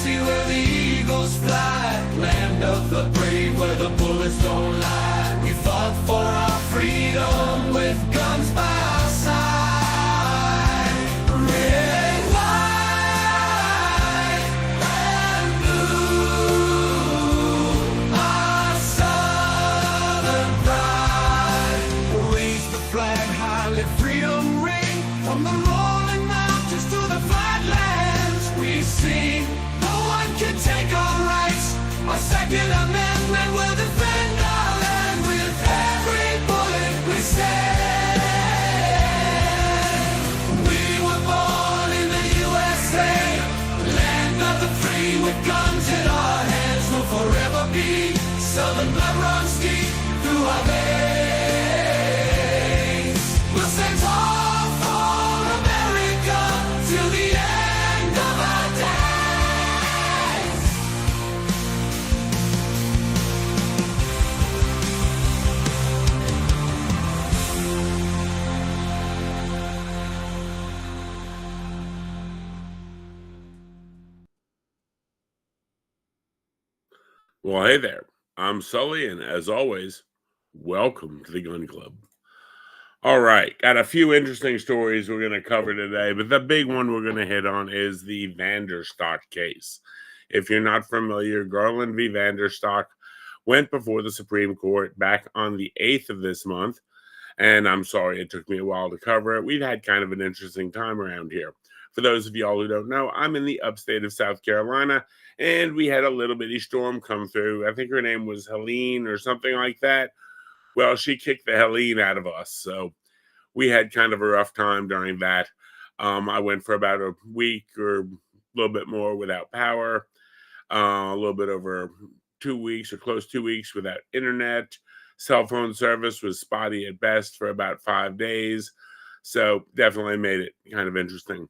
see where the eagles fly, land of the brave where the bullets don't lie. We fought for our freedom with guns by our side. Red, white, and blue, our southern pride. Raise the flag high, let freedom ring, from the rolling mountains to the flatlands. We sing, no one can take our rights. Our Second Amendment will defend our land. With every bullet we stand. We were born in the USA, land of the free, with guns in our hands. We'll forever be Southern blood runs deep through our veins. We'll stand tall for America till the end of our days. Well, hey there. I'm Sully, and as always, welcome to the Gun Club. All right, got a few interesting stories we're going to cover today, but the big one we're going to hit on is the VanDerStok case. If you're not familiar, Garland v. VanDerStok went before the Supreme Court back on the 8th of this month, and I'm sorry it took me a while to cover it. We've had kind of an interesting time around here. For those of y'all who don't know, I'm in the upstate of South Carolina, and we had a little bitty storm come through. I think her name was Helene or something like that. Well, she kicked the Helene out of us, so we had kind of a rough time during that. I went for about a week or a little bit more without power, a little bit over 2 weeks or close to 2 weeks without internet. Cell phone service was spotty at best for about 5 days, so definitely made it kind of interesting.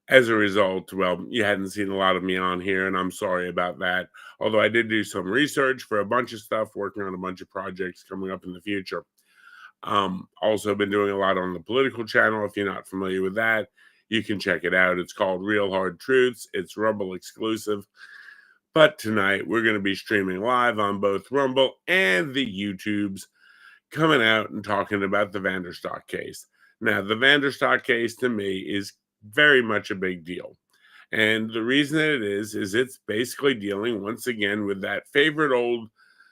As a result, well, you hadn't seen a lot of me on here, and I'm sorry about that. Although I did do some research for a bunch of stuff, working on a bunch of projects coming up in the future. Also been doing a lot on the political channel. If you're not familiar with that, you can check it out. It's called Real Hard Truths. It's Rumble exclusive. But tonight, we're going to be streaming live on both Rumble and the YouTubes, coming out and talking about the VanDerStok case. Now, the VanDerStok case, to me, is very much a big deal. And the reason that it is it's basically dealing once again with that favorite old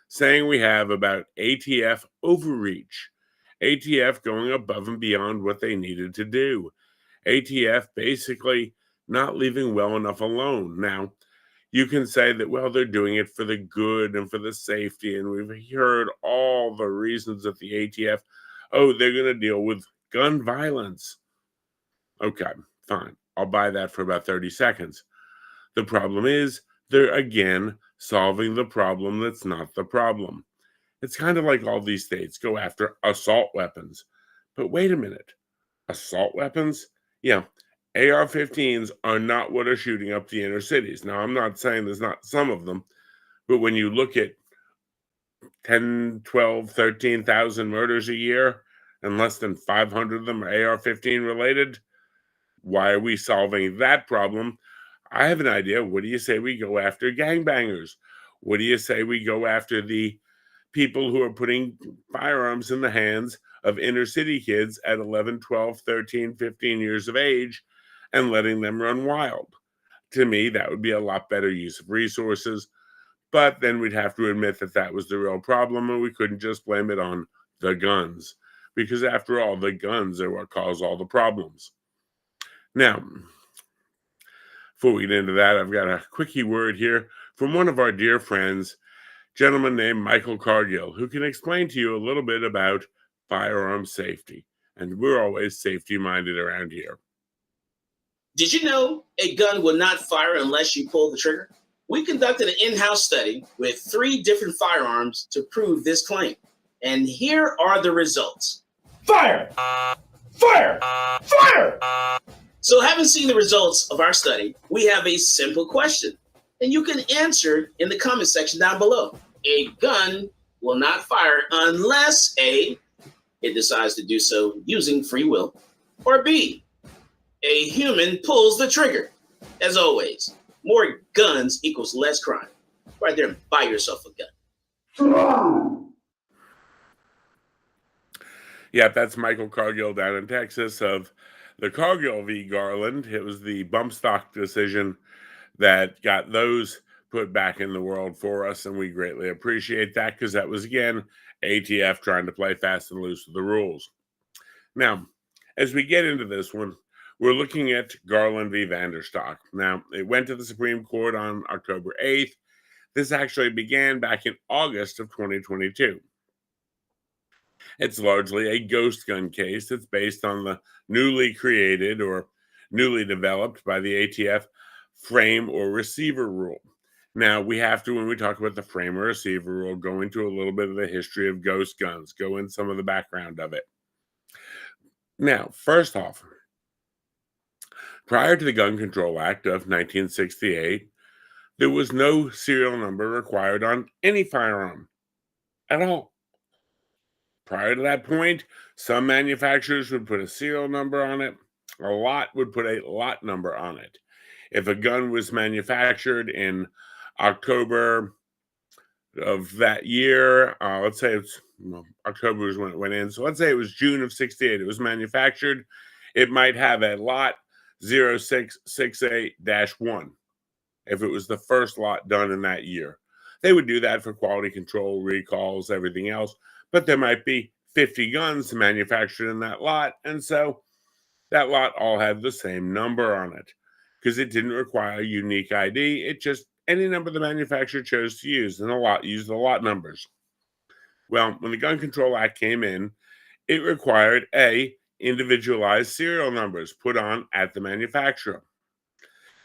saying we have about ATF overreach. ATF going above and beyond what they needed to do. ATF basically not leaving well enough alone. Now, you can say that, well, they're doing it for the good and for the safety, and we've heard all the reasons that the ATF, they're going to deal with gun violence. Okay, fine. I'll buy that for about 30 seconds. The problem is they're, again, solving the problem that's not the problem. It's kind of like all these states go after assault weapons. But wait a minute. Assault weapons? Yeah, AR-15s are not what are shooting up the inner cities. Now, I'm not saying there's not some of them, but when you look at 10, 12, 13,000 murders a year, and less than 500 of them are AR-15 related, why are we solving that problem? I have an idea. What do you say we go after gangbangers? What do you say we go after the people who are putting firearms in the hands of inner city kids at 11, 12, 13, 15 years of age and letting them run wild? To me, that would be a lot better use of resources. But then we'd have to admit that that was the real problem, and we couldn't just blame it on the guns. Because after all, the guns are what cause all the problems. Now, before we get into that, I've got a quickie word here from one of our dear friends, a gentleman named Michael Cargill, who can explain to you a little bit about firearm safety. And we're always safety-minded around here. Did you know a gun will not fire unless you pull the trigger? We conducted an in-house study with 3 different firearms to prove this claim. And here are the results. Fire! Fire! Fire! So having seen the results of our study, we have a simple question, and you can answer in the comment section down below. A gun will not fire unless A, it decides to do so using free will, or B, a human pulls the trigger. As always, More guns equals less crime. Right there and buy yourself a gun. Yeah, that's Michael Cargill down in Texas of the Cargill v. Garland. It was the bump stock decision that got those put back in the world for us, and we greatly appreciate that because that was, again, ATF trying to play fast and loose with the rules. Now, as we get into this one, we're looking at Garland v. VanDerStok. Now, it went to the Supreme Court on October 8th. This actually began back in August of 2022. It's largely a ghost gun case that's based on the newly created or newly developed by the ATF frame or receiver rule. Now, we have to, when we talk about the frame or receiver rule, go into a little bit of the history of ghost guns, go in some of the background of it. Now, first off, prior to the Gun Control Act of 1968, there was no serial number required on any firearm at all. Prior to that point, some manufacturers would put a serial number on it. A lot would put a lot number on it. If a gun was manufactured in October of that year, let's say it's October was when it went in. So let's say it was June of 68. It was manufactured. It might have a lot 0668-1 if it was the first lot done in that year. They would do that for quality control, recalls, everything else. But there might be 50 guns manufactured in that lot. And so that lot all had the same number on it because it didn't require unique ID. It just, any number the manufacturer chose to use, and a lot used the lot numbers. Well, when the Gun Control Act came in, it required individualized serial numbers put on at the manufacturer.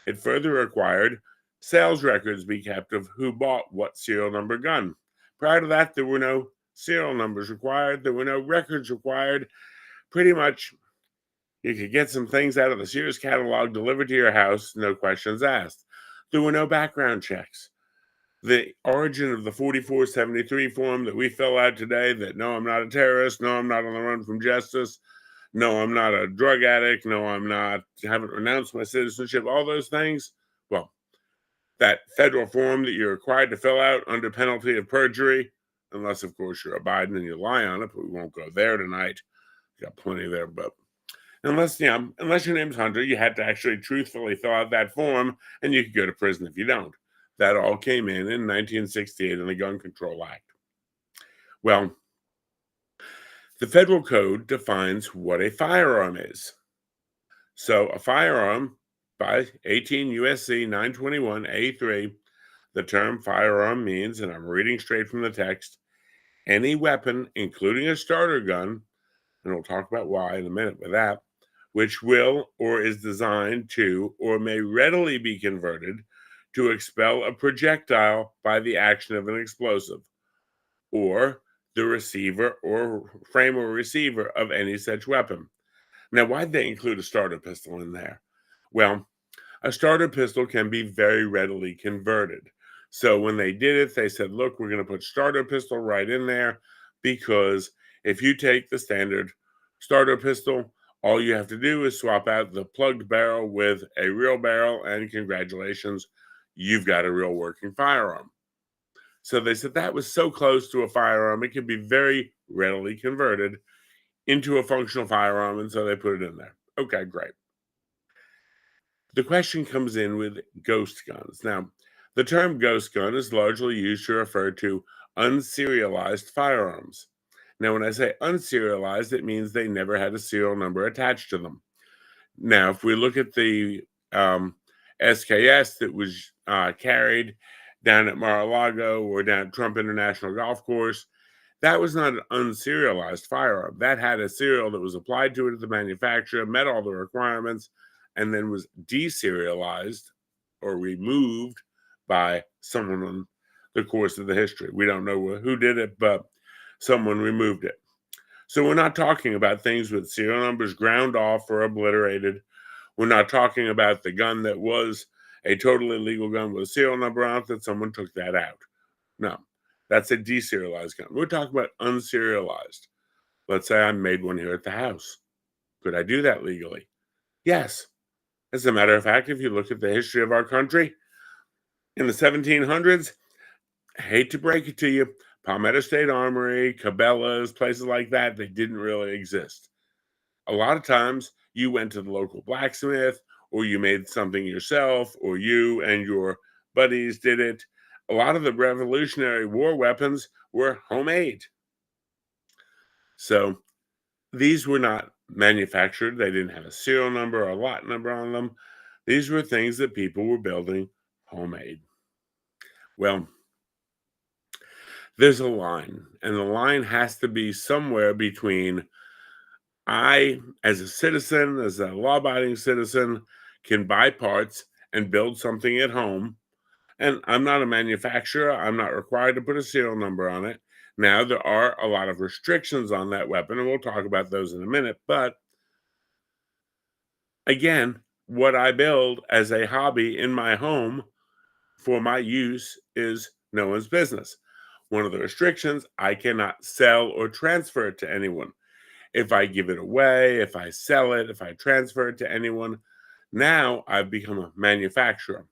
It further required sales records be kept of who bought what serial number gun. Prior to that, there were no serial numbers required. There were no records required. Pretty much, you could get some things out of the Sears catalog delivered to your house, no questions asked. There were no background checks. The origin of the 4473 form that we fill out today, that no, I'm not a terrorist, no, I'm not on the run from justice, no, I'm not a drug addict, no, haven't renounced my citizenship, all those things, well, that federal form that you're required to fill out under penalty of perjury, unless, of course, you're a Biden and you lie on it, but we won't go there tonight. Got plenty there, but unless your name's Hunter, you had to actually truthfully fill out that form, and you could go to prison if you don't. That all came in 1968 in the Gun Control Act. Well, the federal code defines what a firearm is. So a firearm, by 18 U.S.C. 921A3, the term firearm means, and I'm reading straight from the text, any weapon, including a starter gun, and we'll talk about why in a minute with that, which will or is designed to or may readily be converted to expel a projectile by the action of an explosive, or the receiver or frame or receiver of any such weapon. Now, why'd they include a starter pistol in there? Well, a starter pistol can be very readily converted. So when they did it, they said, look, we're going to put starter pistol right in there because if you take the standard starter pistol, all you have to do is swap out the plugged barrel with a real barrel, and congratulations, you've got a real working firearm. So they said that was so close to a firearm, it could be very readily converted into a functional firearm, and so they put it in there. Okay, great. The question comes in with ghost guns. Now, the term ghost gun is largely used to refer to unserialized firearms. Now, when I say unserialized, it means they never had a serial number attached to them. Now, if we look at the SKS that was carried down at Mar-a-Lago or down at Trump International Golf Course, that was not an unserialized firearm. That had a serial that was applied to it at the manufacturer, met all the requirements, and then was deserialized or removed by someone on the course of the history. We don't know who did it, but someone removed it. So we're not talking about things with serial numbers ground off or obliterated. We're not talking about the gun that was a totally legal gun with a serial number on it that someone took that out. No, that's a deserialized gun. We're talking about unserialized. Let's say I made one here at the house. Could I do that legally? Yes. As a matter of fact, if you look at the history of our country, In the 1700s, I hate to break it to you, Palmetto State Armory, Cabela's, places like that, they didn't really exist. A lot of times you went to the local blacksmith, or you made something yourself, or you and your buddies did it. A lot of the Revolutionary War weapons were homemade. So these were not manufactured. They didn't have a serial number or a lot number on them. These were things that people were building homemade. Well, there's a line, and the line has to be somewhere between I, as a citizen, as a law abiding citizen, can buy parts and build something at home. And I'm not a manufacturer, I'm not required to put a serial number on it. Now, there are a lot of restrictions on that weapon, and we'll talk about those in a minute. But again, what I build as a hobby in my home for my use is no one's business. One of the restrictions, I cannot sell or transfer it to anyone. If I give it away, if I sell it, if I transfer it to anyone, now I've become a manufacturer.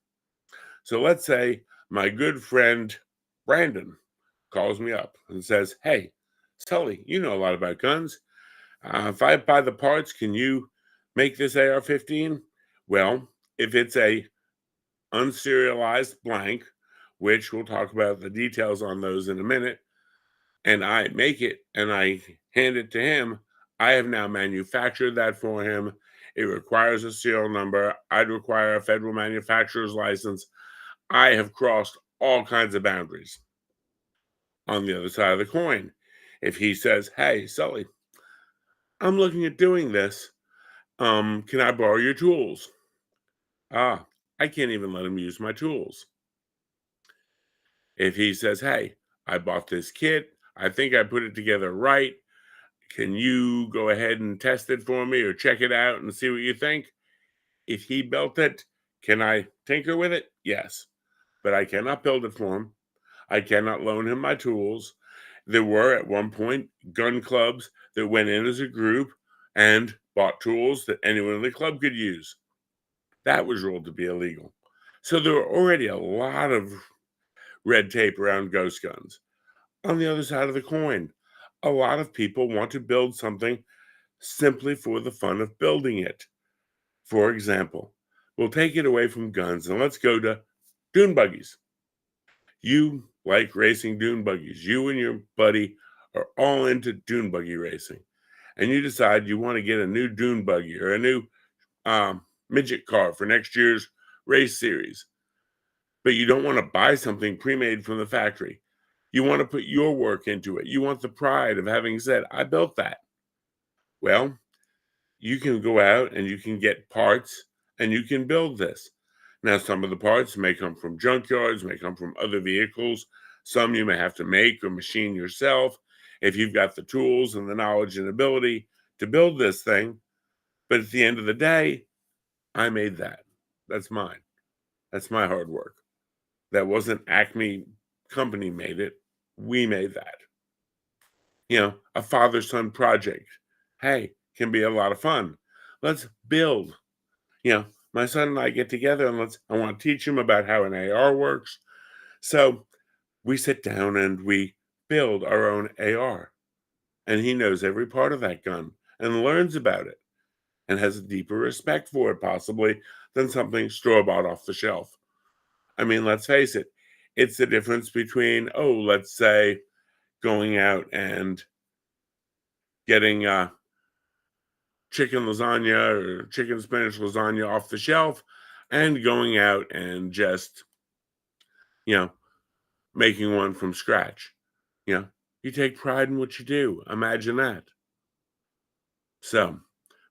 So let's say my good friend Brandon calls me up and says, "Hey, Sully, you know a lot about guns. If I buy the parts, can you make this AR-15? Well, if it's a unserialized blank, which we'll talk about the details on those in a minute, and I make it and I hand it to him, I have now manufactured that for him. It requires a serial number. I'd require a federal manufacturer's license. I have crossed all kinds of boundaries." On the other side of the coin, if he says, "Hey, Sully, I'm looking at doing this. Can I borrow your tools?" I can't even let him use my tools. If he says, "Hey, I bought this kit. I think I put it together right. Can you go ahead and test it for me or check it out and see what you think?" If he built it, can I tinker with it? Yes. But I cannot build it for him. I cannot loan him my tools. There were at one point gun clubs that went in as a group and bought tools that anyone in the club could use. That was ruled to be illegal. So there were already a lot of red tape around ghost guns. On the other side of the coin, a lot of people want to build something simply for the fun of building it. For example, we'll take it away from guns and let's go to dune buggies. You like racing dune buggies. You and your buddy are all into dune buggy racing. And you decide you want to get a new dune buggy or a new midget car for next year's race series. But you don't want to buy something pre-made from the factory. You want to put your work into it. You want the pride of having said, "I built that." Well, you can go out and you can get parts and you can build this. Now, some of the parts may come from junkyards, may come from other vehicles. Some you may have to make or machine yourself if you've got the tools and the knowledge and ability to build this thing. But at the end of the day, I made that. That's mine. That's my hard work. That wasn't Acme Company made it. We made that. A father-son project, hey, can be a lot of fun. Let's build. My son and I get together and I want to teach him about how an AR works. So we sit down and we build our own AR. And he knows every part of that gun and learns about it and has a deeper respect for it, possibly, than something store-bought off the shelf. I mean, let's face it. It's the difference between, let's say, going out and getting chicken lasagna or chicken spinach lasagna off the shelf and going out and just, making one from scratch. You take pride in what you do. Imagine that. So,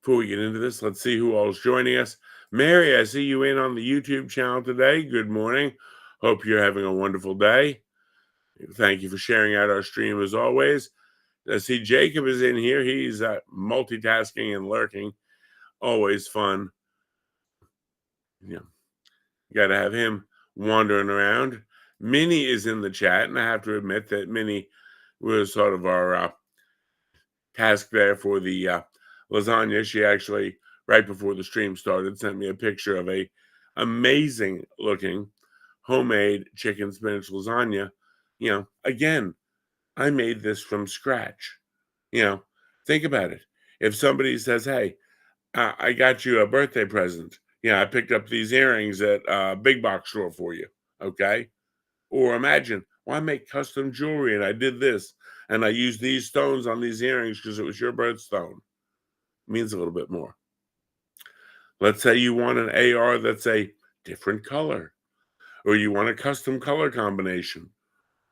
before we get into this, let's see who all is joining us. Mary, I see you in on the YouTube channel today. Good morning. Hope you're having a wonderful day. Thank you for sharing out our stream as always. I see Jacob is in here. He's multitasking and lurking. Always fun. Got to have him wandering around. Minnie is in the chat, and I have to admit that Minnie was sort of our task there for the lasagna. She actually, right before the stream started, sent me a picture of a amazing looking homemade chicken spinach lasagna. Again, I made this from scratch. Think about it. If somebody says, hey, I got you a birthday present. I picked up these earrings at a big box store for you. Okay. Or imagine, well, I make custom jewelry and I did this and I used these stones on these earrings because it was your birthstone. It means a little bit more. Let's say you want an AR that's a different color, or you want a custom color combination,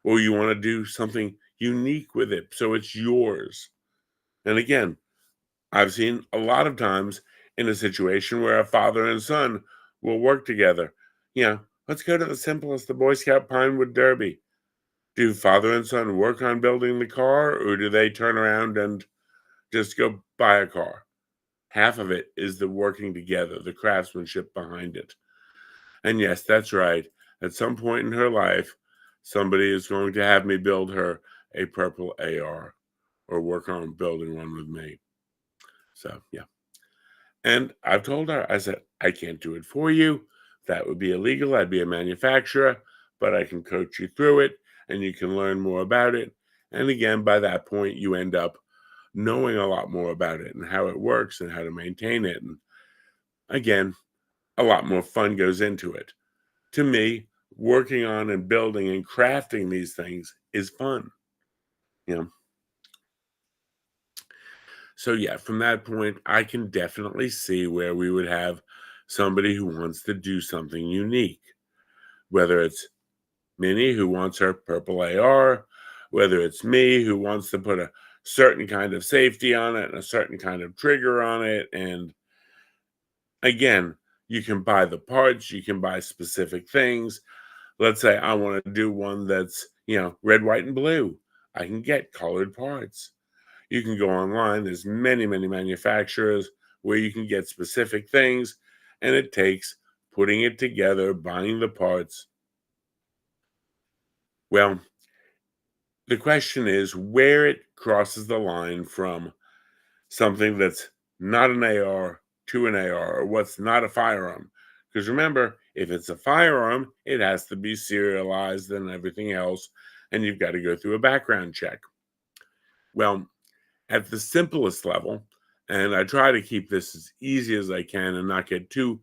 or you want to do something unique with it so it's yours. And again, I've seen a lot of times in a situation where a father and son will work together. Let's go to the simplest, the Boy Scout Pinewood Derby. Do father and son work on building the car, or do they turn around and just go buy a car? Half of it is the working together, the craftsmanship behind it. And yes, that's right. At some point in her life, somebody is going to have me build her a purple AR or work on building one with me. So, yeah. And I've told her, I said, I can't do it for you. That would be illegal. I'd be a manufacturer, but I can coach you through it and you can learn more about it. And again, by that point, you end up knowing a lot more about it and how it works and how to maintain it. And again, a lot more fun goes into it. To me, working on and building and crafting these things is fun. So yeah, from that point, I can definitely see where we would have somebody who wants to do something unique, whether it's Minnie who wants her purple AR, whether it's me who wants to put a certain kind of safety on it and a certain kind of trigger on it. And again, you can buy the parts, you can buy specific things. Let's say I want to do one that's, red, white, and blue. I can get colored parts. You can go online. There's many, many manufacturers where you can get specific things, and it takes putting it together, buying the parts. Well, the question is where it crosses the line from something that's not an AR to an AR, or what's not a firearm. Because remember, if it's a firearm, it has to be serialized and everything else, and you've got to go through a background check. Well, at the simplest level, and I try to keep this as easy as I can and not get too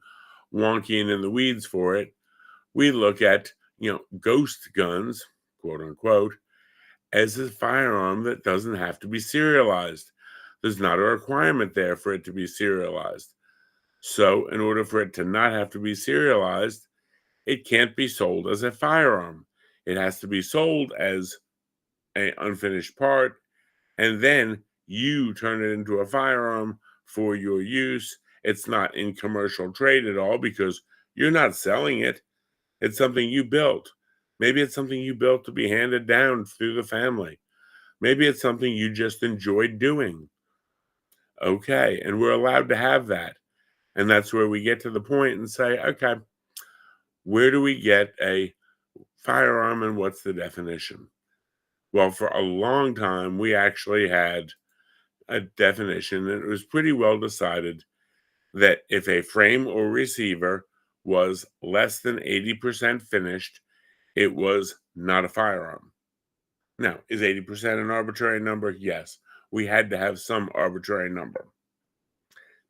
wonky and in the weeds for it, we look at, ghost guns, quote unquote, as a firearm that doesn't have to be serialized. There's not a requirement there for it to be serialized. So in order for it to not have to be serialized, it can't be sold as a firearm. It has to be sold as an unfinished part, and then you turn it into a firearm for your use. It's not in commercial trade at all because you're not selling it. It's something you built. Maybe it's something you built to be handed down through the family. Maybe it's something you just enjoyed doing. Okay, and we're allowed to have that. And that's where we get to the point and say, okay, where do we get a firearm and what's the definition? Well, for a long time, we actually had a definition, and it was pretty well decided that if a frame or receiver was less than 80% finished, it was not a firearm. Now, is 80% an arbitrary number? Yes. We had to have some arbitrary number.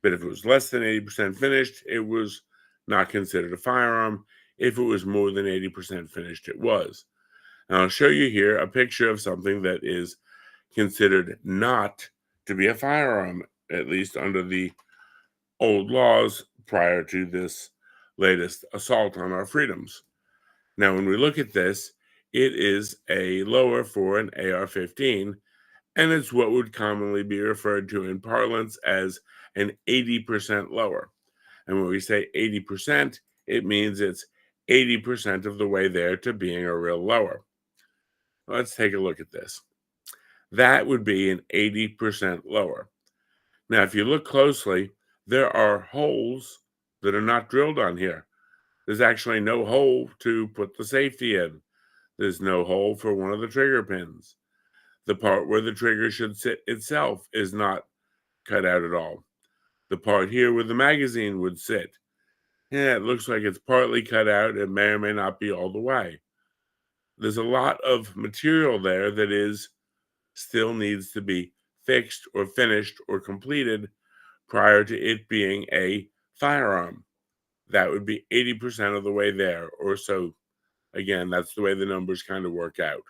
But if it was less than 80% finished, it was not considered a firearm. If it was more than 80% finished, it was. And I'll show you here a picture of something that is considered not to be a firearm, at least under the old laws prior to this latest assault on our freedoms. Now, when we look at this, it is a lower for an AR-15, and it's what would commonly be referred to in parlance as an 80% lower. And when we say 80%, it means it's 80% of the way there to being a real lower. Let's take a look at this. That would be an 80% lower. Now, if you look closely, there are holes that are not drilled on here. There's actually no hole to put the safety in. There's no hole for one of the trigger pins. The part where the trigger should sit itself is not cut out at all. The part here where the magazine would sit, Yeah, it looks like it's partly cut out. It may or may not be all the way. There's a lot of material there that is still needs to be fixed or finished or completed prior to it being a firearm. That would be 80% of the way there or so. Again, that's the way the numbers kind of work out.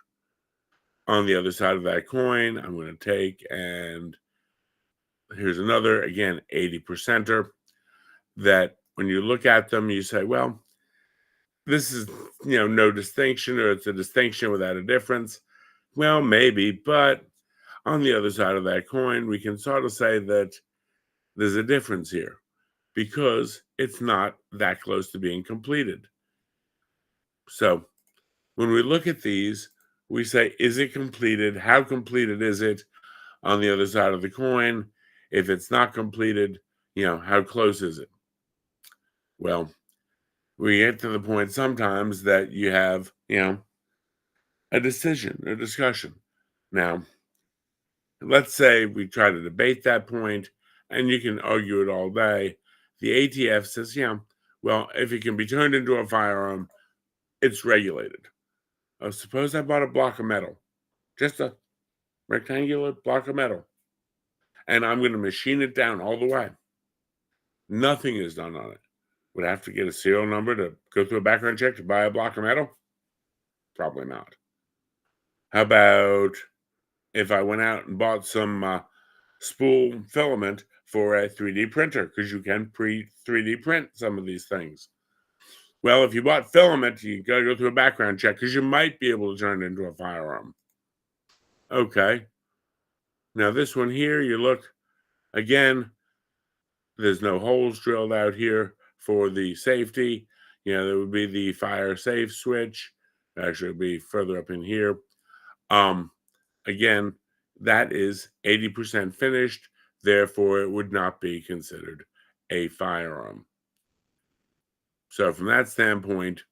On the other side of that coin, I'm going to take, and here's another, again, 80%er, that when you look at them, you say, well, this is, no distinction, or it's a distinction without a difference. Well, maybe, but on the other side of that coin, we can sort of say that there's a difference here because it's not that close to being completed. So when we look at these, we say, is it completed? How completed is it? On the other side of the coin, if it's not completed, how close is it? Well, we get to the point sometimes that you have, a decision, a discussion. Now, let's say we try to debate that point, and you can argue it all day. The ATF says, well, if it can be turned into a firearm, it's regulated. Suppose I bought a block of metal, just a rectangular block of metal, and I'm going to machine it down all the way. Nothing is done on it. Would I have to get a serial number to go through a background check to buy a block of metal? Probably not. How about if I went out and bought some spool filament for a 3D printer, because you can 3D print some of these things? Well, if you bought filament, you got to go through a background check because you might be able to turn it into a firearm. Okay. Now this one here, you look, again, there's no holes drilled out here for the safety. There would be the fire safe switch. Actually, it would be further up in here. Again, that is 80% finished. Therefore, it would not be considered a firearm. So from that standpoint,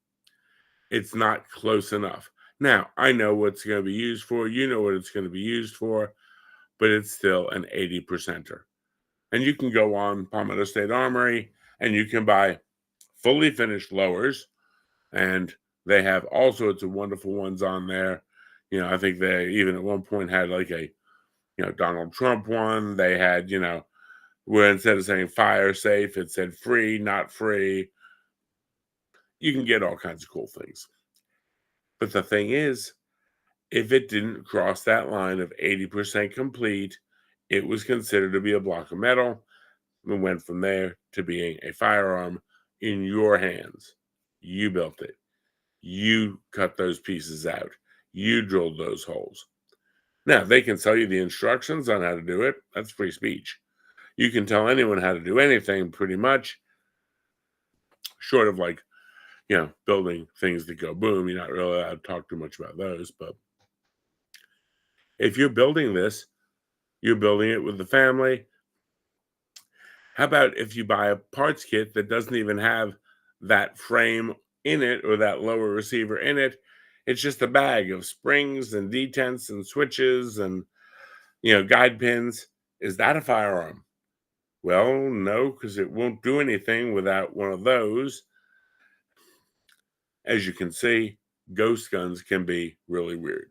it's not close enough. Now, I know what it's going to be used for. You know what it's going to be used for, but it's still an 80%er. And you can go on Palmetto State Armory and you can buy fully finished lowers, and they have all sorts of wonderful ones on there. I think they even at one point had like a, Donald Trump one. They had, where instead of saying fire safe, it said free, not free. You can get all kinds of cool things. But the thing is, if it didn't cross that line of 80% complete, it was considered to be a block of metal and went from there to being a firearm in your hands. You built it. You cut those pieces out. You drilled those holes. Now, they can tell you the instructions on how to do it. That's free speech. You can tell anyone how to do anything pretty much, short of like, building things that go boom. You're not really allowed to talk too much about those. But if you're building this, you're building it with the family. How about if you buy a parts kit that doesn't even have that frame in it or that lower receiver in it? It's just a bag of springs and detents and switches and, guide pins. Is that a firearm? Well, no, because it won't do anything without one of those. As you can see, ghost guns can be really weird.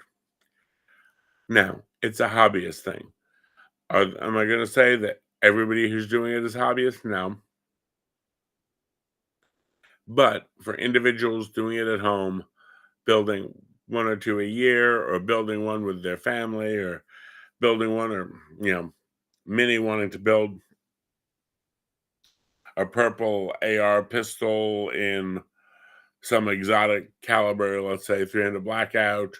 Now, it's a hobbyist thing. Am I going to say that everybody who's doing it is hobbyist? No. But for individuals doing it at home, building one or two a year, or building one with their family, or building one, or, mini wanting to build a purple AR pistol in some exotic caliber, let's say 300 blackout.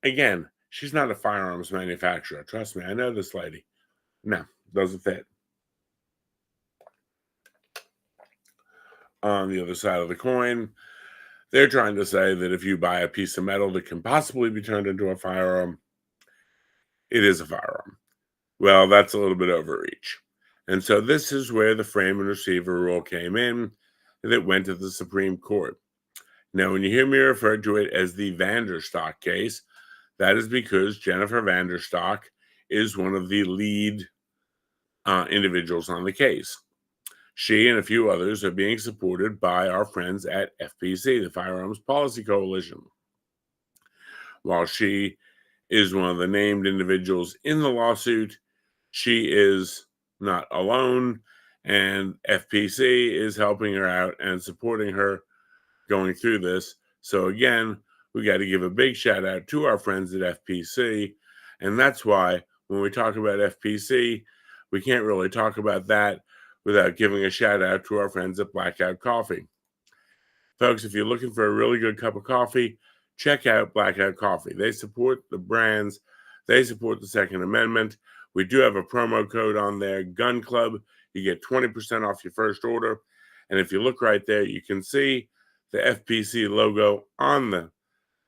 Again, she's not a firearms manufacturer. Trust me, I know this lady. No, doesn't fit. On the other side of the coin, they're trying to say that if you buy a piece of metal that can possibly be turned into a firearm, it is a firearm. Well, that's a little bit overreach. And so this is where the frame and receiver rule came in that went to the Supreme Court. Now, when you hear me refer to it as the VanDerStok case, that is because Jennifer VanDerStok is one of the lead individuals on the case. She and a few others are being supported by our friends at FPC, the Firearms Policy Coalition. While she is one of the named individuals in the lawsuit, she is not alone, and FPC is helping her out and supporting her going through this. So again, we got to give a big shout out to our friends at FPC, and that's why when we talk about FPC, we can't really talk about that without giving a shout out to our friends at Blackout Coffee. Folks, if you're looking for a really good cup of coffee, check out Blackout Coffee. They support the brands, they support the Second Amendment. We do have a promo code on there, Gun Club. You get 20% off your first order. And if you look right there, you can see the FPC logo on the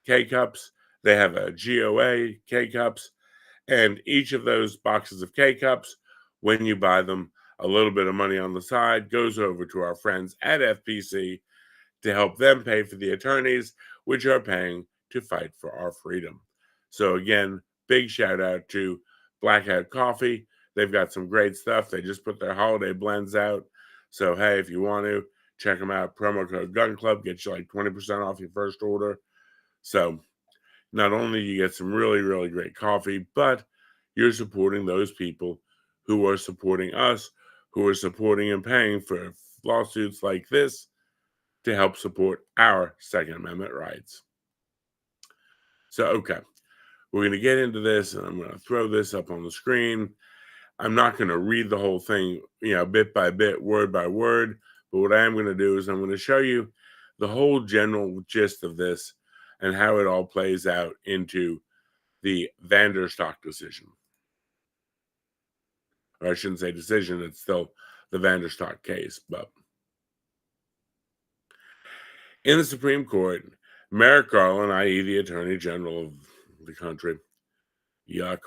K-Cups. They have a GOA K-Cups. And each of those boxes of K-Cups, when you buy them, a little bit of money on the side goes over to our friends at FPC to help them pay for the attorneys, which are paying to fight for our freedom. So again, big shout out to Blackout Coffee. They've got some great stuff. They just put their holiday blends out. So hey, if you want to, check them out. Promo code Gun Club gets you like 20% off your first order. So not only do you get some really, really great coffee, but you're supporting those people who are supporting us, who are supporting and paying for lawsuits like this to help support our Second Amendment rights. So, okay, we're going to get into this, and I'm going to throw this up on the screen. I'm not going to read the whole thing, bit by bit, word by word, but what I am going to do is I'm going to show you the whole general gist of this and how it all plays out into the VanDerStok decision. Or I shouldn't say decision, it's still the VanDerStok case, but in the Supreme Court, Merrick Garland, i.e. the Attorney General of the country, yuck,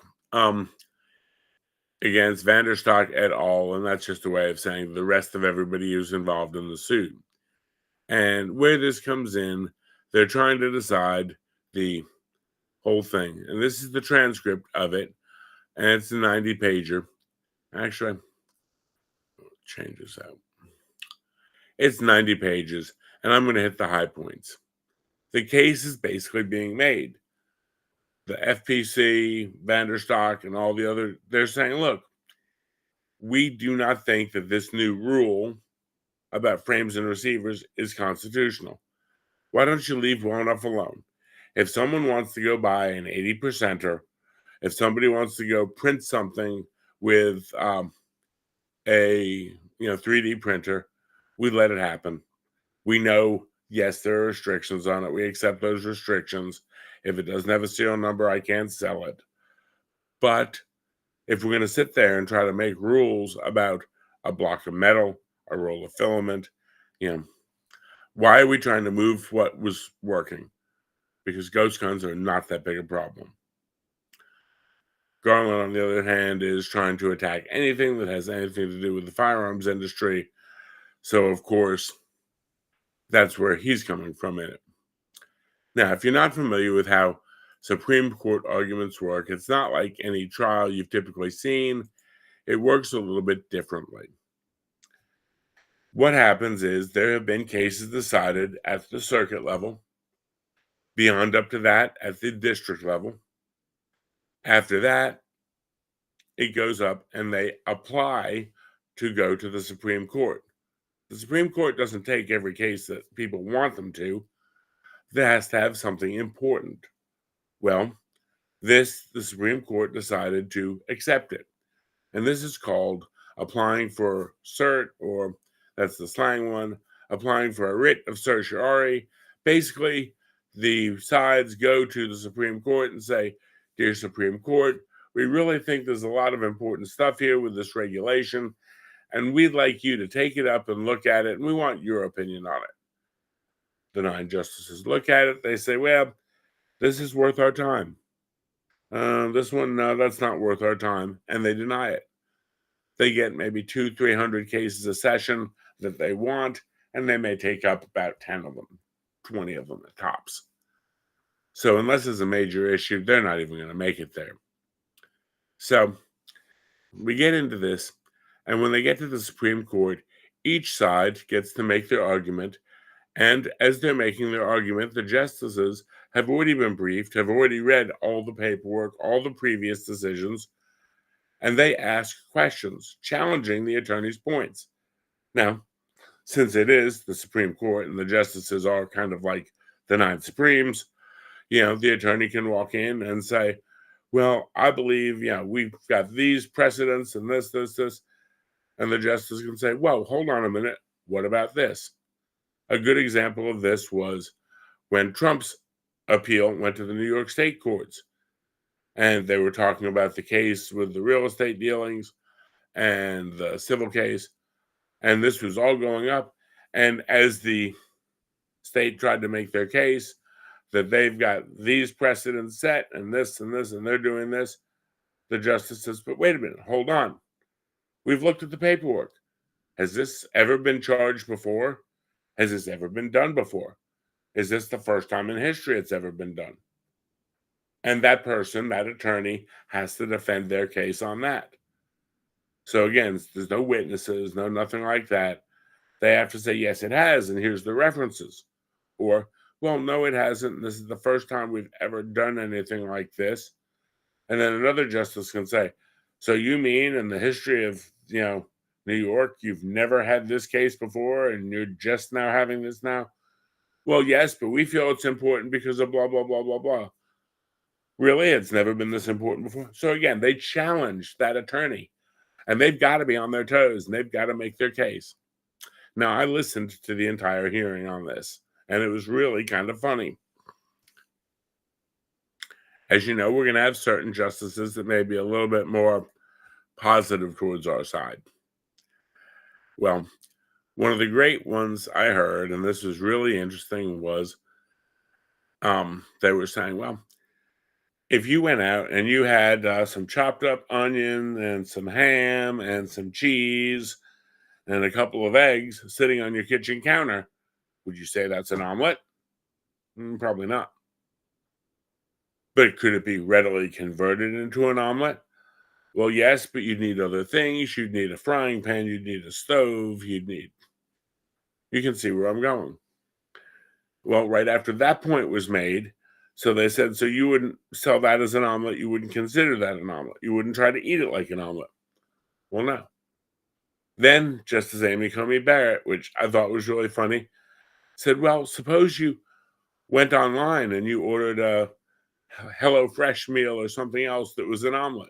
against VanDerStok et al., and that's just a way of saying the rest of everybody who's involved in the suit. And where this comes in, they're trying to decide the whole thing. And this is the transcript of it, and it's a 90-pager. Actually, I'll change this out. It's 90 pages, and I'm going to hit the high points. The case is basically being made. The FPC, VanDerStok, and all the other, they're saying, look, we do not think that this new rule about frames and receivers is constitutional. Why don't you leave well enough alone? If someone wants to go buy an 80%er, if somebody wants to go print something with a 3D printer, we let it happen. We know, yes, there are restrictions on it. We accept those restrictions. If it doesn't have a serial number, I can't sell it. But if we're going to sit there and try to make rules about a block of metal, a roll of filament, why are we trying to move what was working? Because ghost guns are not that big a problem. Garland, on the other hand, is trying to attack anything that has anything to do with the firearms industry. So, of course, that's where he's coming from in it. Now, if you're not familiar with how Supreme Court arguments work, it's not like any trial you've typically seen. It works a little bit differently. What happens is there have been cases decided at the circuit level, beyond up to that at the district level. After that, it goes up and they apply to go to the Supreme Court. The Supreme Court doesn't take every case that people want them to. That has to have something important. Well, the Supreme Court decided to accept it. And this is called applying for cert, or that's the slang one, applying for a writ of certiorari. Basically, the sides go to the Supreme Court and say, dear Supreme Court, we really think there's a lot of important stuff here with this regulation, and we'd like you to take it up and look at it, and we want your opinion on it. The 9 justices look at it. They say, well, this is worth our time. This one, no, that's not worth our time, and they deny it. They get maybe 200-300 cases a session that they want, and they may take up about 10 of them, 20 of them at tops. So unless it's a major issue, they're not even going to make it there. So we get into this, and when they get to the Supreme Court, Each side gets to make their argument, and as they're making their argument, the justices have already been briefed, have already read all the paperwork, all the previous decisions, and they ask questions challenging the attorney's points. Now, since it is the Supreme Court and the justices are kind of like the Nine Supremes, the attorney can walk in and say, well, I believe, we've got these precedents and this. And the justice can say, well, hold on a minute. What about this? A good example of this was when Trump's appeal went to the New York State courts. And they were talking about the case with the real estate dealings and the civil case. And this was all going up. And as the state tried to make their case that they've got these precedents set and this, and they're doing this, the justice says, but wait a minute, hold on. We've looked at the paperwork. Has this ever been charged before? Has this ever been done before? Is this the first time in history it's ever been done? And that person, that attorney, has to defend their case on that. So again, there's no witnesses, nothing like that. They have to say, yes, it has, and here's the references. Or, well, no, it hasn't. This is the first time we've ever done anything like this. And then another justice can say, so you mean in the history of, New York, you've never had this case before and you're just now having this now? Well, yes, but we feel it's important because of blah, blah, blah, blah, blah. Really? It's never been this important before? So again, they challenge that attorney and they've got to be on their toes and they've got to make their case. Now, I listened to the entire hearing on this and it was really kind of funny. As you know, we're going to have certain justices that may be a little bit more positive towards our side. Well, one of the great ones I heard, and this was really interesting, was they were saying, well, if you went out and you had some chopped up onion and some ham and some cheese and a couple of eggs sitting on your kitchen counter, would you say that's an omelet? Probably not. But could it be readily converted into an omelet? Well, yes, but you'd need other things. You'd need a frying pan. You'd need a stove. You can see where I'm going. Well, right after that point was made, so they said, so you wouldn't sell that as an omelet. You wouldn't consider that an omelet. You wouldn't try to eat it like an omelet. Well, no. Then Justice Amy Coney Barrett, which I thought was really funny, said, well, suppose you went online and you ordered a HelloFresh meal or something else that was an omelet,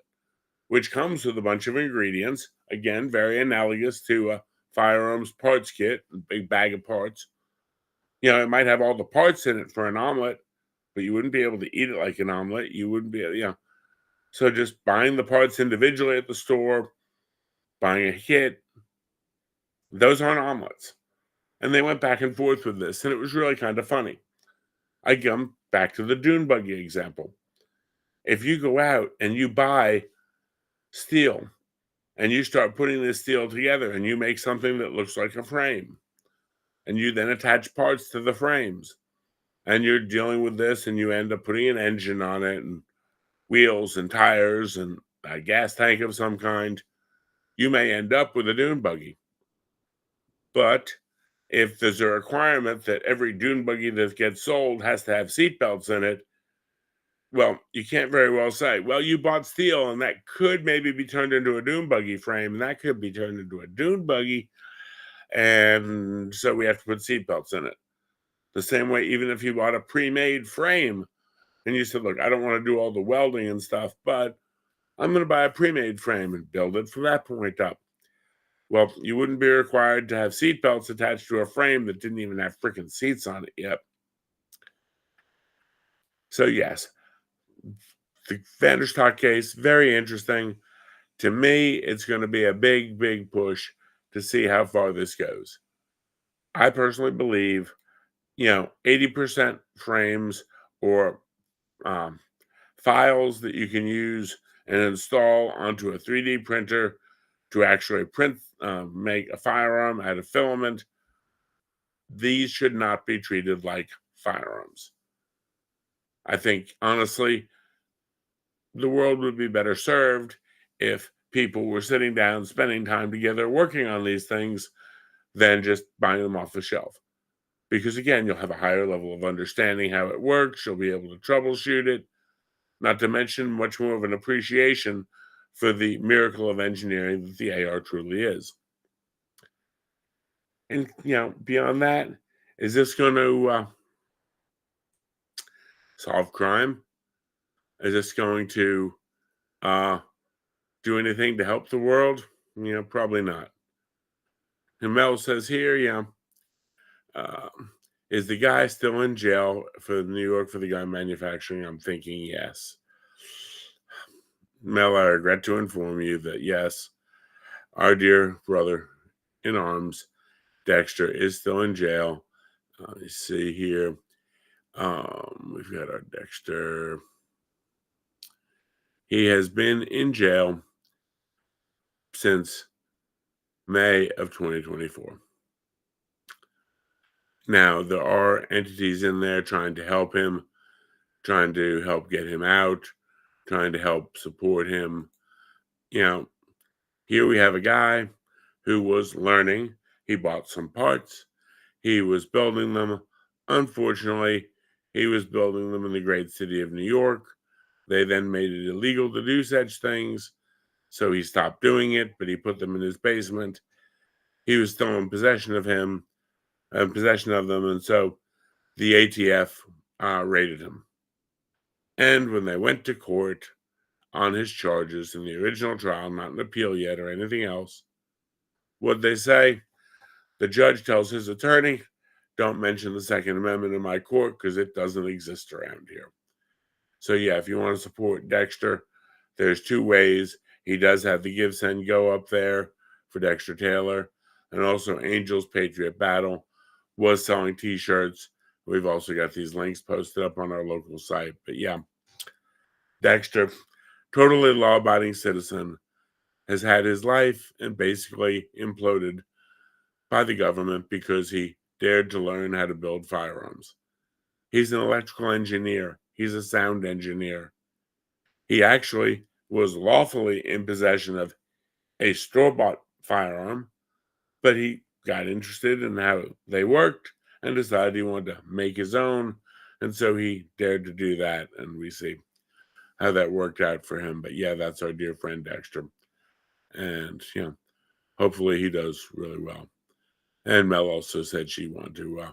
which comes with a bunch of ingredients. Again, very analogous to a firearms parts kit, a big bag of parts. It might have all the parts in it for an omelet, but you wouldn't be able to eat it like an omelet. You wouldn't be, So just buying the parts individually at the store, buying a kit, those aren't omelets. And they went back and forth with this, and it was really kind of funny. I come back to the dune buggy example. If you go out and you buy steel and you start putting this steel together and you make something that looks like a frame and you then attach parts to the frames and you're dealing with this and you end up putting an engine on it and wheels and tires and a gas tank of some kind, you may end up with a dune buggy. But if there's a requirement that every dune buggy that gets sold has to have seatbelts in it, well, you can't very well say, well, you bought steel and that could maybe be turned into a dune buggy frame and that could be turned into a dune buggy. And so we have to put seatbelts in it. The same way, even if you bought a pre-made frame and you said, look, I don't want to do all the welding and stuff, but I'm going to buy a pre-made frame and build it from that point up. Well, you wouldn't be required to have seatbelts attached to a frame that didn't even have freaking seats on it yet. So yes, the VanDerStok case, very interesting. To me, it's going to be a big, big push to see how far this goes. I personally believe, 80% frames or files that you can use and install onto a 3D printer to actually make a firearm out of filament, these should not be treated like firearms. I think, honestly, the world would be better served if people were sitting down, spending time together, working on these things, than just buying them off the shelf. Because again, you'll have a higher level of understanding how it works. You'll be able to troubleshoot it, not to mention much more of an appreciation for the miracle of engineering that the AR truly is. And, beyond that, is this going to solve crime? Is this going to do anything to help the world? Probably not. And Mel says here, is the guy still in jail for New York for the gun manufacturing? I'm thinking yes. Mel, I regret to inform you that yes, our dear brother in arms, Dexter, is still in jail. You see here, we've got our Dexter. He has been in jail since May of 2024. Now, there are entities in there trying to help him, trying to help get him out, trying to help support him. Here we have a guy who was learning. He bought some parts. He was building them. Unfortunately, he was building them in the great city of New York. They then made it illegal to do such things. So he stopped doing it, but he put them in his basement. He was still in possession of them. And so the ATF raided him. And when they went to court on his charges in the original trial, not an appeal yet or anything else, what'd they say? The judge tells his attorney, don't mention the Second Amendment in my court because it doesn't exist around here. So yeah, if you want to support Dexter, there's two ways. He does have the Give, Send, Go up there for Dexter Taylor. And also Angels Patriot Battle was selling t-shirts. We've also got these links posted up on our local site. But yeah, Dexter, totally law-abiding citizen, has had his life and basically imploded by the government because he dared to learn how to build firearms. He's an electrical engineer. He's a sound engineer. He actually was lawfully in possession of a store-bought firearm, but he got interested in how they worked and decided he wanted to make his own. And so he dared to do that. And we see how that worked out for him. But yeah, that's our dear friend Dexter. And, hopefully he does really well. And Mel also said she wanted to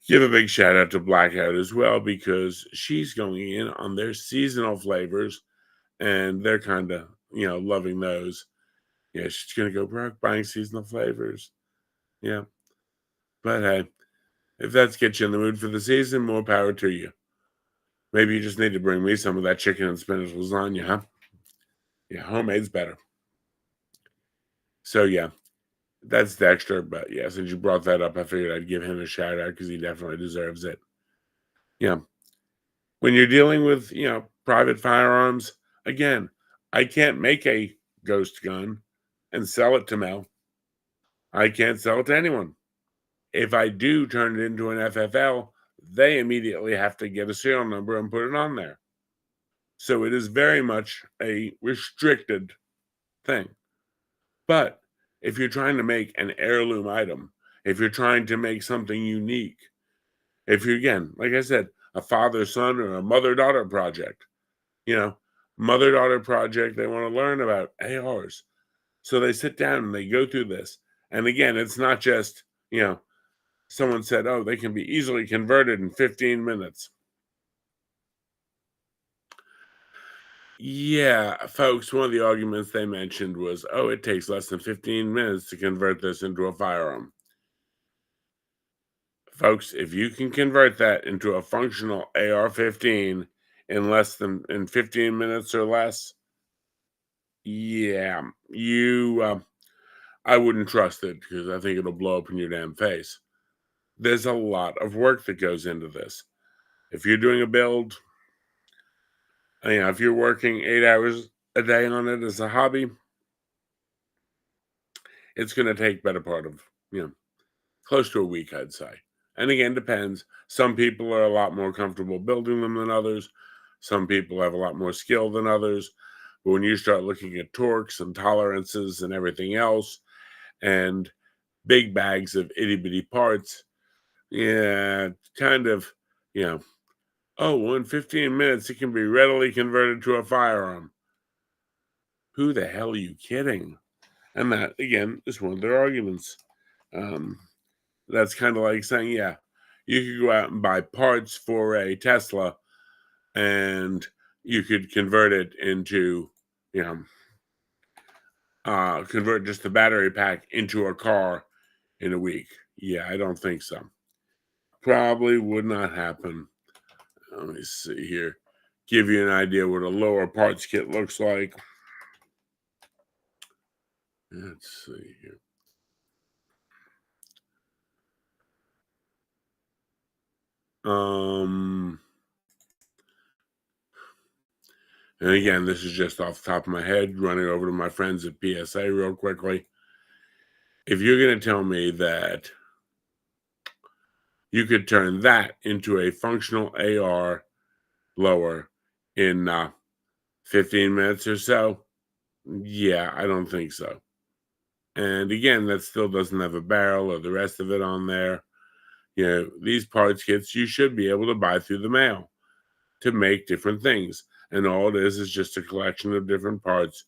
give a big shout out to Blackout as well, because she's going in on their seasonal flavors and they're kind of, loving those. Yeah, she's going to go broke buying seasonal flavors. Yeah. But hey, if that's gets you in the mood for the season, more power to you. Maybe you just need to bring me some of that chicken and spinach lasagna, huh? Yeah, homemade's better. So yeah, that's Dexter. But yeah, since you brought that up, I figured I'd give him a shout out because he definitely deserves it. Yeah. When you're dealing with, private firearms, again, I can't make a ghost gun and sell it to Mel. I can't sell it to anyone. If I do turn it into an FFL, they immediately have to get a serial number and put it on there. So it is very much a restricted thing. But if you're trying to make an heirloom item, if you're trying to make something unique, if you're, again, like I said, a father-son or a mother-daughter project, mother-daughter project, they want to learn about ARs. So they sit down and they go through this. And again, it's not just, someone said, oh, they can be easily converted in 15 minutes. Yeah, folks, one of the arguments they mentioned was, oh, it takes less than 15 minutes to convert this into a firearm. Folks, if you can convert that into a functional AR-15 in 15 minutes or less, yeah, I wouldn't trust it because I think it'll blow up in your damn face. There's a lot of work that goes into this. If you're doing a build, if you're working 8 hours a day on it as a hobby, it's going to take better part of, close to a week, I'd say. And again, depends. Some people are a lot more comfortable building them than others. Some people have a lot more skill than others. But when you start looking at torques and tolerances and everything else, and big bags of itty bitty parts. Yeah, kind of, oh, in 15 minutes, it can be readily converted to a firearm. Who the hell are you kidding? And that, again, is one of their arguments. That's kind of like saying, yeah, you could go out and buy parts for a Tesla and you could convert it into, convert just the battery pack into a car in a week. Yeah, I don't think so. Probably would not happen. Let me see here. Give you an idea what a lower parts kit looks like. Let's see here. And again, this is just off the top of my head, running over to my friends at PSA real quickly. If you're going to tell me that you could turn that into a functional AR blower in 15 minutes or so, yeah, I don't think so. And again, that still doesn't have a barrel or the rest of it on there. These parts kits you should be able to buy through the mail to make different things. And all it is just a collection of different parts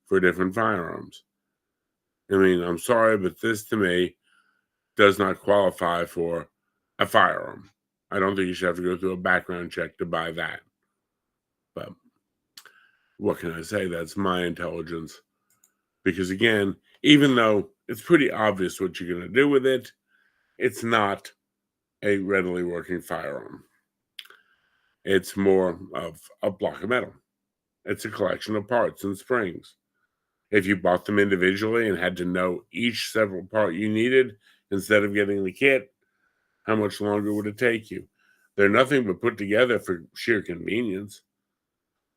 for different firearms. I mean, I'm sorry, but this to me does not qualify for a firearm. I don't think you should have to go through a background check to buy that. But what can I say? That's my intelligence. Because again, even though it's pretty obvious what you're going to do with it, it's not a readily working firearm. It's more of a block of metal. It's a collection of parts and springs. If you bought them individually and had to know each several part you needed instead of getting the kit, how much longer would it take you? They're nothing but put together for sheer convenience.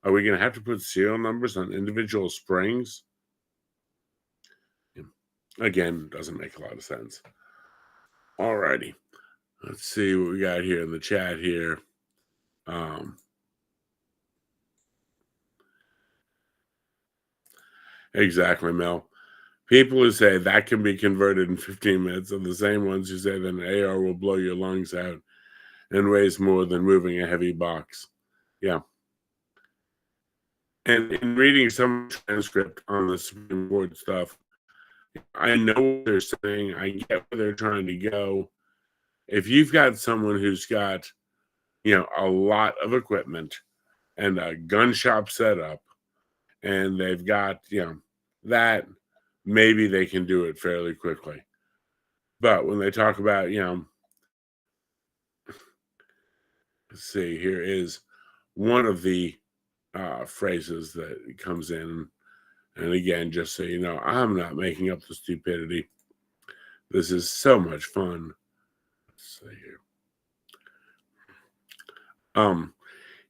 Are we going to have to put serial numbers on individual springs? Again, doesn't make a lot of sense. Alrighty. Let's see what we got here in the chat here. Exactly, Mel. People who say that can be converted in 15 minutes are the same ones who say that an AR will blow your lungs out and weighs more than moving a heavy box. Yeah. And in reading some transcript on the Supreme Court stuff, I know what they're saying. I get where they're trying to go. If you've got someone who's got, a lot of equipment and a gun shop set up, and they've got, that, maybe they can do it fairly quickly. But when they talk about, let's see, here is one of the phrases that comes in. And again, just so you know, I'm not making up the stupidity. This is so much fun. Let's see here.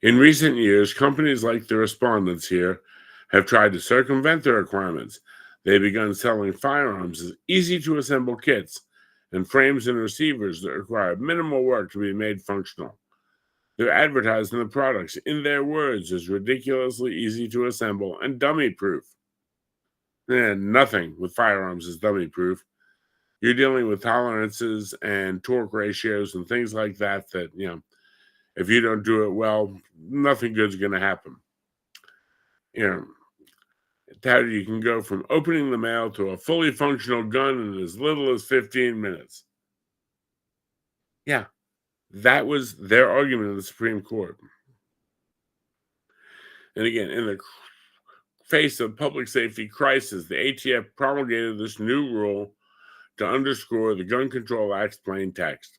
In recent years, companies like the respondents here have tried to circumvent the requirements. They've begun selling firearms as easy-to-assemble kits and frames and receivers that require minimal work to be made functional. They're advertising the products, in their words, as ridiculously easy to assemble and dummy-proof. And nothing with firearms is dummy-proof. You're dealing with tolerances and torque ratios and things like that, if you don't do it well, nothing good's going to happen. How you can go from opening the mail to a fully functional gun in as little as 15 minutes. Yeah, that was their argument in the Supreme Court. And again, in the face of public safety crisis, the ATF promulgated this new rule to underscore the Gun Control Act's plain text.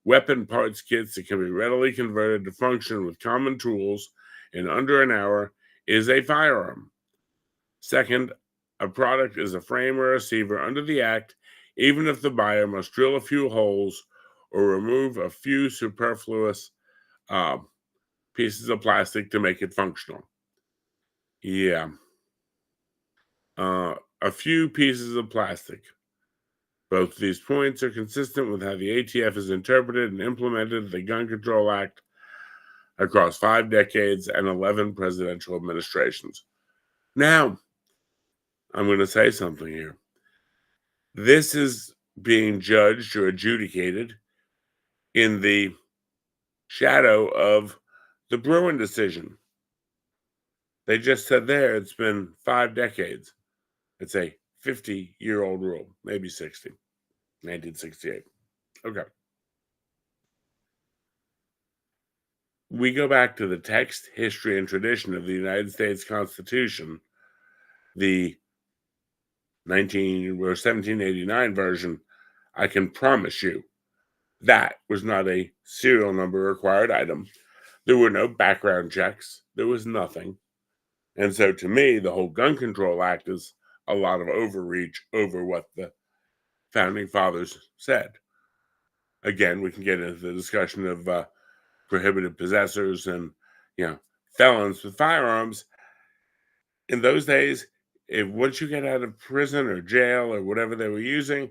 Weapon parts kits that can be readily converted to function with common tools in under an hour is a firearm. Second, a product is a frame or receiver under the Act, even if the buyer must drill a few holes or remove a few superfluous pieces of plastic to make it functional. Yeah. A few pieces of plastic. Both of these points are consistent with how the ATF has interpreted and implemented the Gun Control Act across 5 decades and 11 presidential administrations. Now, I'm going to say something here. This is being judged or adjudicated in the shadow of the Bruin decision. They just said there it's been 5 decades. It's a 50-year-old rule, maybe 60, 1968. Okay. We go back to the text, history, and tradition of the United States Constitution, the 1789 version. I can promise you that was not a serial number required item. There were no background checks. There was nothing. And so to me, the whole Gun Control Act is a lot of overreach over what the founding fathers said. Again, we can get into the discussion of prohibited possessors and, felons with firearms. In those days, if once you get out of prison or jail or whatever they were using,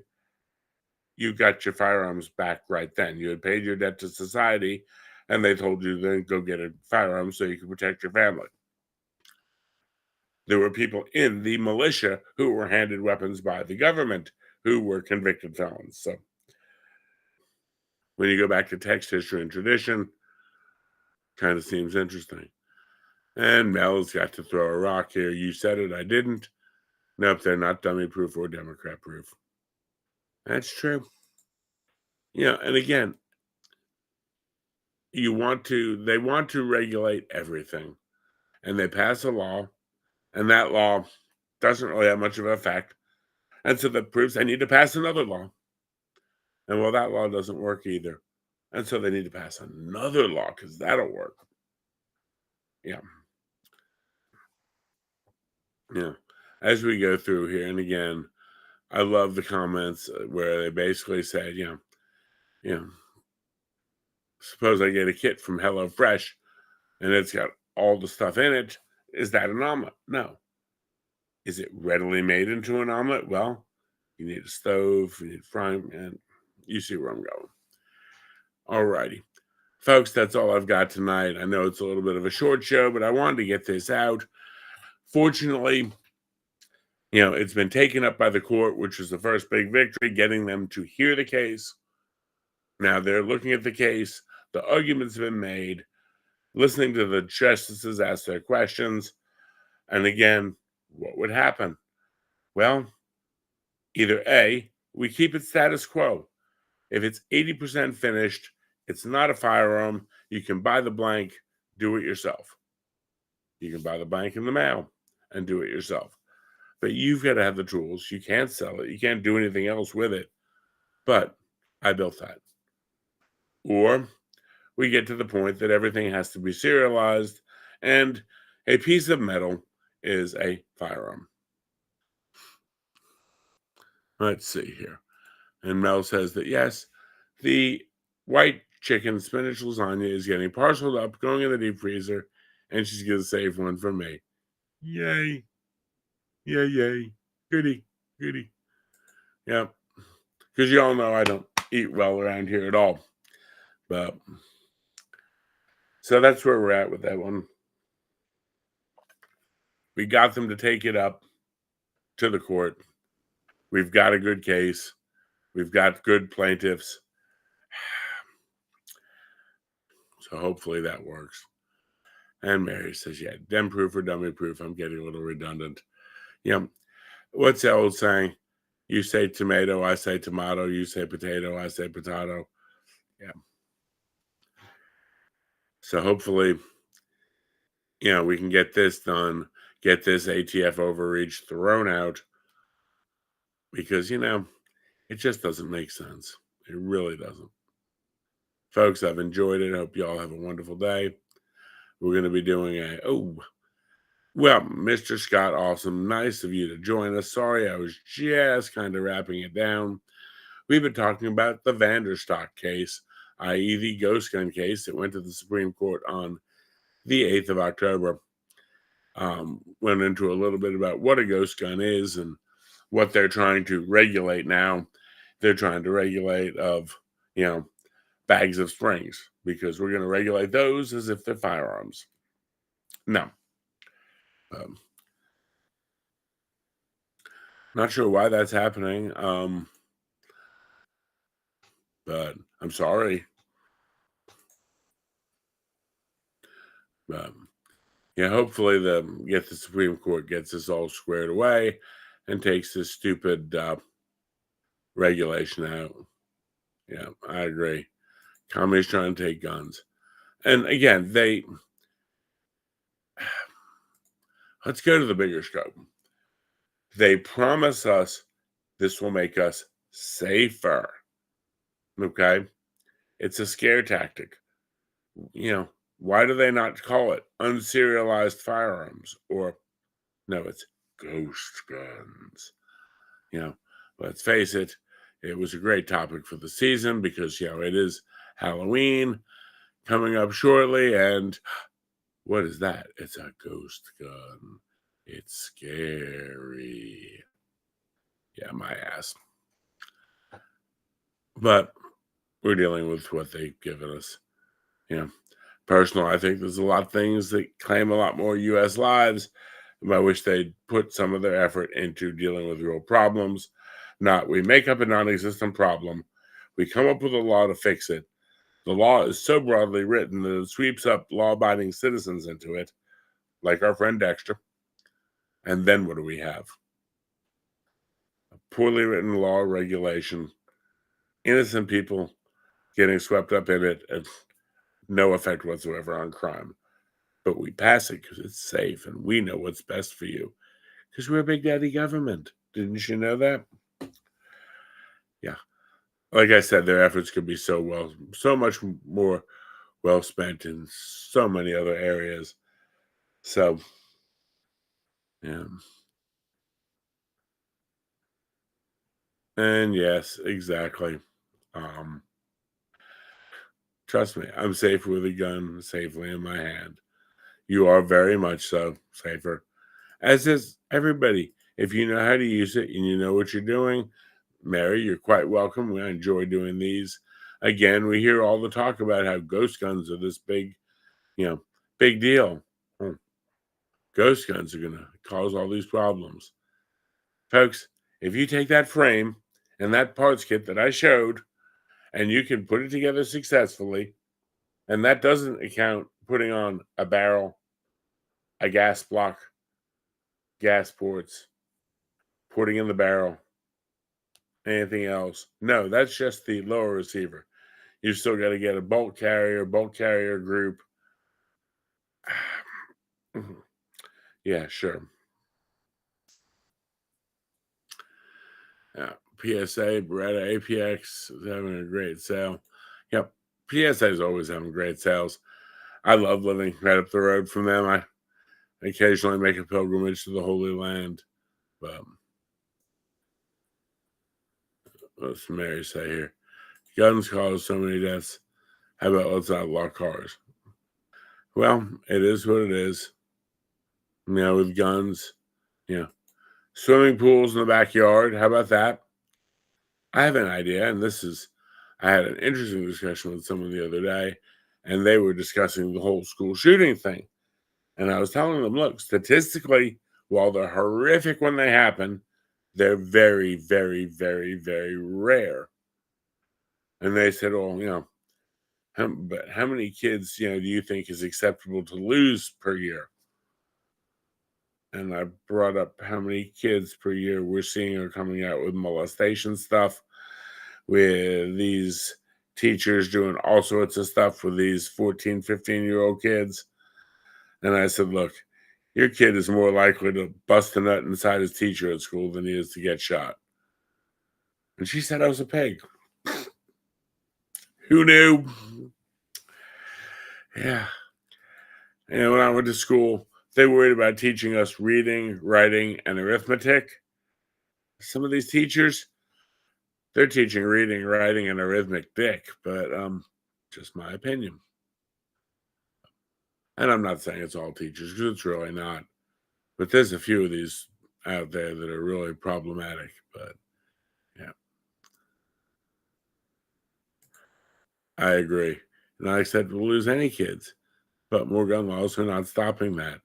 you got your firearms back right then. You had paid your debt to society, and they told you then go get a firearm so you could protect your family. There were people in the militia who were handed weapons by the government who were convicted felons. So when you go back to text, history, and tradition, kind of seems interesting. And Mel's got to throw a rock here. You said it, I didn't. Nope, they're not dummy proof or Democrat proof. That's true. And again, they want to regulate everything. And they pass a law, and that law doesn't really have much of an effect. And so that proves they need to pass another law. And well, that law doesn't work either. And so they need to pass another law because that'll work. Yeah. As we go through here, and again, I love the comments where they basically said, suppose I get a kit from HelloFresh and it's got all the stuff in it. Is that an omelet? No. Is it readily made into an omelet? Well, you need a stove, you need frying, and you see where I'm going. All righty. Folks, that's all I've got tonight. I know it's a little bit of a short show, but I wanted to get this out. Fortunately, it's been taken up by the court, which was the first big victory, getting them to hear the case. Now they're looking at the case. The arguments have been made, listening to the justices ask their questions. And again, what would happen? Well, either A, we keep it status quo. If it's 80% finished, it's not a firearm. You can buy the blank, do it yourself. You can buy the blank in the mail and do it yourself. But you've got to have the tools. You can't sell it. You can't do anything else with it. But I built that. Or we get to the point that everything has to be serialized and a piece of metal is a firearm. Let's see here. And Mel says that, yes, the white chicken spinach lasagna is getting parceled up, going in the deep freezer, and she's going to save one for me. Yay. Yay, yay. Goody, goody. Yeah. Because you all know I don't eat well around here at all. But so that's where we're at with that one. We got them to take it up to the court. We've got a good case. We've got good plaintiffs. So hopefully that works. And Mary says, yeah, dem proof or dummy proof. I'm getting a little redundant. What's the old saying? You say tomato, I say tomato. You say potato, I say potato. Yeah. So hopefully, we can get this done, get this ATF overreach thrown out, because, it just doesn't make sense. It really doesn't. Folks, I've enjoyed it. I hope you all have a wonderful day. We're going to be doing Mr. Scott, awesome. Nice of you to join us. Sorry, I was just kind of wrapping it down. We've been talking about the VanDerStok case, i.e. the ghost gun case that went to the Supreme Court on the 8th of October. Went into a little bit about what a ghost gun is and what they're trying to regulate now. They're trying to regulate bags of springs, because we're going to regulate those as if they're firearms. No. Not sure why that's happening. but I'm sorry. But yeah, hopefully the Supreme Court gets this all squared away and takes this stupid regulation out. Yeah, I agree. Communists trying to take guns. And again, let's go to the bigger scope. They promise us this will make us safer. Okay? It's a scare tactic. Why do they not call it unserialized firearms? Or, no, it's ghost guns. Let's face it, it was a great topic for the season because, it is Halloween coming up shortly. And what is that? It's a ghost gun. It's scary. Yeah, my ass. But we're dealing with what they've given us. Personally, I think there's a lot of things that claim a lot more U.S. lives. I wish they'd put some of their effort into dealing with real problems. Not we make up a non-existent problem, we come up with a law to fix it. The law is so broadly written that it sweeps up law-abiding citizens into it, like our friend Dexter. And then what do we have? A poorly written law regulation, innocent people getting swept up in it, and no effect whatsoever on crime. But we pass it because it's safe and we know what's best for you. Because we're a big daddy government. Didn't you know that? Yeah. Like I said, their efforts could be so much more well spent in so many other areas. So, yeah. And yes, exactly. Trust me, I'm safe with a gun safely in my hand. You are very much so safer. As is everybody. If you know how to use it and you know what you're doing, Mary, you're quite welcome. We enjoy doing these. Again, we hear all the talk about how ghost guns are this big deal. Ghost guns are going to cause all these problems. Folks, if you take that frame and that parts kit that I showed and you can put it together successfully, and that doesn't account putting on a barrel, a gas block, gas ports, putting in the barrel, anything else. No, that's just the lower receiver. You still got to get a bolt carrier group. Yeah, sure. PSA, Beretta APX is having a great sale. Yep, PSA is always having great sales. I love living right up the road from them. I occasionally make a pilgrimage to the Holy Land. But what's Mary say here? Guns cause so many deaths. How about let's outlaw cars? Well, it is what it is. With guns, swimming pools in the backyard. How about that? I have an idea, and I had an interesting discussion with someone the other day, and they were discussing the whole school shooting thing. And I was telling them, look, statistically, while they're horrific when they happen, they're very, very, very, very rare. And they said, well, but how many kids, do you think is acceptable to lose per year? And I brought up how many kids per year we're seeing are coming out with molestation stuff, with these teachers doing all sorts of stuff with these 14, 15-year-old kids. And I said, look, your kid is more likely to bust a nut inside his teacher at school than he is to get shot. And she said I was a pig. Who knew? Yeah. And when I went to school, they worried about teaching us reading, writing, and arithmetic. Some of these teachers, they're teaching reading, writing, and arithmetic, but just my opinion. And I'm not saying it's all teachers, because it's really not. But there's a few of these out there that are really problematic. But yeah, I agree. Not acceptable to lose any kids, but more gun laws are not stopping that.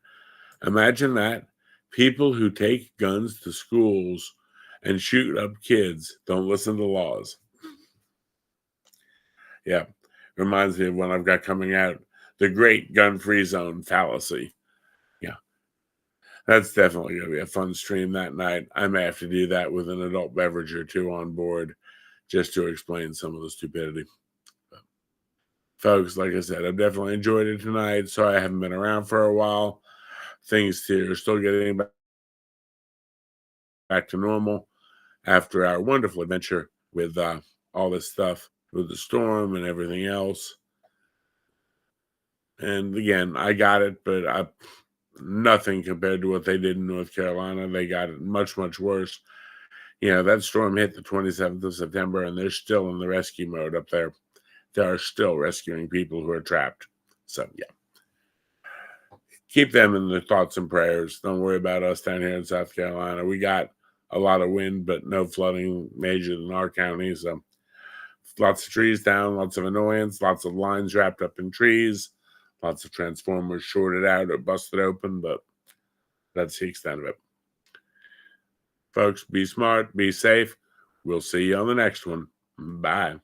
Imagine that. People who take guns to schools and shoot up kids don't listen to laws. Yeah. Reminds me of when I've got coming out, the great gun-free zone fallacy. Yeah. That's definitely going to be a fun stream that night. I may have to do that with an adult beverage or two on board just to explain some of the stupidity. But, folks, like I said, I've definitely enjoyed it tonight. Sorry I haven't been around for a while. Things here are still getting back to normal after our wonderful adventure with all this stuff with the storm and everything else. And again, I got it, but nothing compared to what they did in North Carolina. They got it much, much worse. You know, that storm hit the 27th of September, and they're still in the rescue mode up there. They are still rescuing people who are trapped. So, yeah. Keep them in their thoughts and prayers. Don't worry about us down here in South Carolina. We got a lot of wind, but no flooding major in our county. So, lots of trees down, lots of annoyance, lots of lines wrapped up in trees, lots of transformers shorted out or busted open, but that's the extent of it. Folks, be smart, be safe. We'll see you on the next one. Bye.